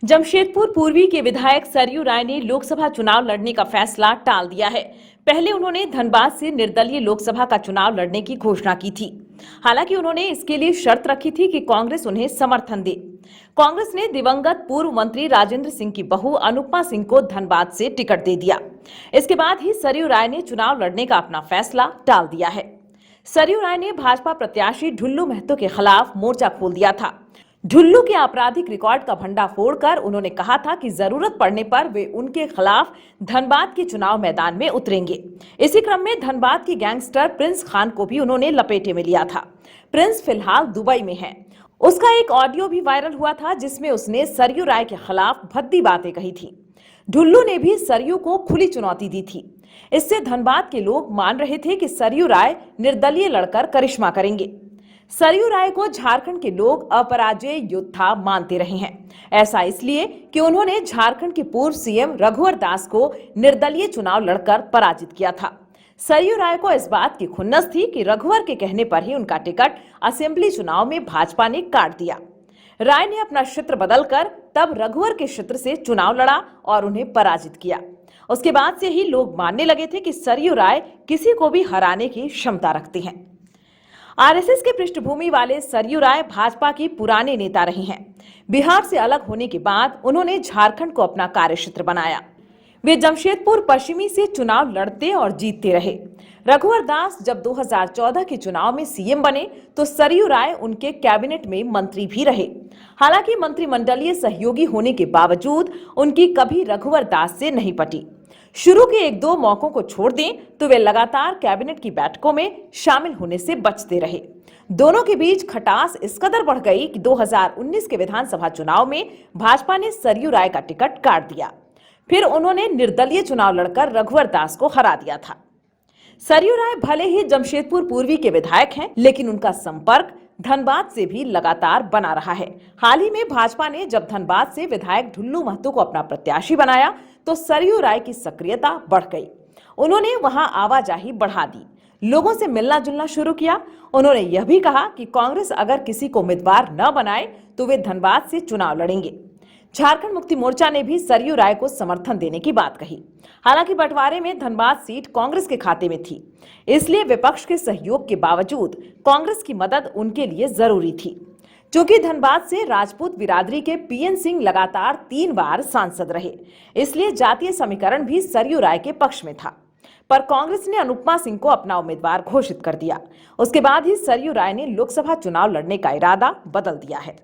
जमशेदपुर पूर्वी के विधायक सरयू राय ने लोकसभा चुनाव लड़ने का फैसला टाल दिया है। पहले उन्होंने धनबाद से निर्दलीय लोकसभा का चुनाव लड़ने की घोषणा की थी। हालांकि उन्होंने इसके लिए शर्त रखी थी कि कांग्रेस उन्हें समर्थन दे। कांग्रेस ने दिवंगत पूर्व मंत्री राजेंद्र सिंह की बहू अनुपमा सिंह को धनबाद से टिकट दे दिया। इसके बाद ही सरयू राय ने चुनाव लड़ने का अपना फैसला टाल दिया है। सरयू राय ने भाजपा प्रत्याशी ढुल्लू महतो के खिलाफ मोर्चा खोल दिया था। ढुल्लू के आपराधिक रिकॉर्ड का भंडाफोड़ कर उन्होंने कहा था कि जरूरत पड़ने पर वे उनके खिलाफ धनबाद के चुनाव मैदान में उतरेंगे। इसी क्रम में धनबाद की गैंगस्टर प्रिंस खान को भी उन्होंने लपेटे में लिया था। प्रिंस फिलहाल दुबई में है। उसका एक ऑडियो भी वायरल हुआ था जिसमें उसने सरयू राय के खिलाफ भद्दी बातें कही थी। ढुल्लू ने भी सरयू को खुली चुनौती दी थी। इससे धनबाद के लोग मान रहे थे कि सरयू राय निर्दलीय लड़कर करिश्मा करेंगे। सरयू राय को झारखंड के लोग अपराजय योद्धा मानते रहे हैं। ऐसा इसलिए कि उन्होंने झारखंड के पूर्व सीएम रघुवर दास को निर्दलीय चुनाव लड़कर पराजित किया था। सरयू राय को इस बात की खुन्नस थी कि रघुवर के कहने पर ही उनका टिकट असेंबली चुनाव में भाजपा ने काट दिया। राय ने अपना क्षेत्र बदलकर तब रघुवर के क्षेत्र से चुनाव लड़ा और उन्हें पराजित किया। उसके बाद से ही लोग मानने लगे थे कि सरयू राय किसी को भी हराने की क्षमता रखते हैं। आरएसएस के पृष्ठभूमि वाले सरयू राय भाजपा के पुराने नेता रहे हैं। बिहार से अलग होने के बाद उन्होंने झारखंड को अपना कार्यक्षेत्र बनाया। वे जमशेदपुर पश्चिमी से चुनाव लड़ते और जीतते रहे। रघुवर दास जब 2014 के चुनाव में सीएम बने तो सरयू राय उनके कैबिनेट में मंत्री भी रहे। हालांकि मंत्रिमंडलीय सहयोगी होने के बावजूद उनकी कभी रघुवर दास से नहीं पटी। शुरू के एक दो मौकों को छोड़ दें तो वे लगातार कैबिनेट की बैठकों में शामिल होने से बचते रहे। दोनों के बीच खटास इस कदर बढ़ गई कि 2019 के विधानसभा चुनाव में भाजपा ने सरयू राय का टिकट काट दिया। फिर उन्होंने निर्दलीय चुनाव लड़कर रघुवर दास को हरा दिया था। सरयू राय भले ही जमशेदपुर पूर्वी के विधायक हैं, लेकिन उनका संपर्क धनबाद से भी लगातार बना रहा है। हाल ही में भाजपा ने जब धनबाद से विधायक ढुल्लू महतो को अपना प्रत्याशी बनाया तो सरयू राय की सक्रियता बढ़ गई। उन्होंने वहां आवाजाही बढ़ा दी, लोगों से मिलना जुलना शुरू किया। उन्होंने यह भी कहा कि कांग्रेस अगर किसी को उम्मीदवार न बनाए तो वे धनबाद से चुनाव लड़ेंगे। झारखंड मुक्ति मोर्चा ने भी सरयू राय को समर्थन देने की बात कही। हालांकि बंटवारे में धनबाद सीट कांग्रेस के खाते में थी, इसलिए विपक्ष के सहयोग के बावजूद कांग्रेस की मदद उनके लिए जरूरी थी। चूंकि धनबाद से राजपूत बिरादरी के पीएन सिंह लगातार 3 बार सांसद रहे, इसलिए जातीय समीकरण भी सरयू राय के पक्ष में था। पर कांग्रेस ने अनुपमा सिंह को अपना उम्मीदवार घोषित कर दिया। उसके बाद ही सरयू राय ने लोकसभा चुनाव लड़ने का इरादा बदल दिया है।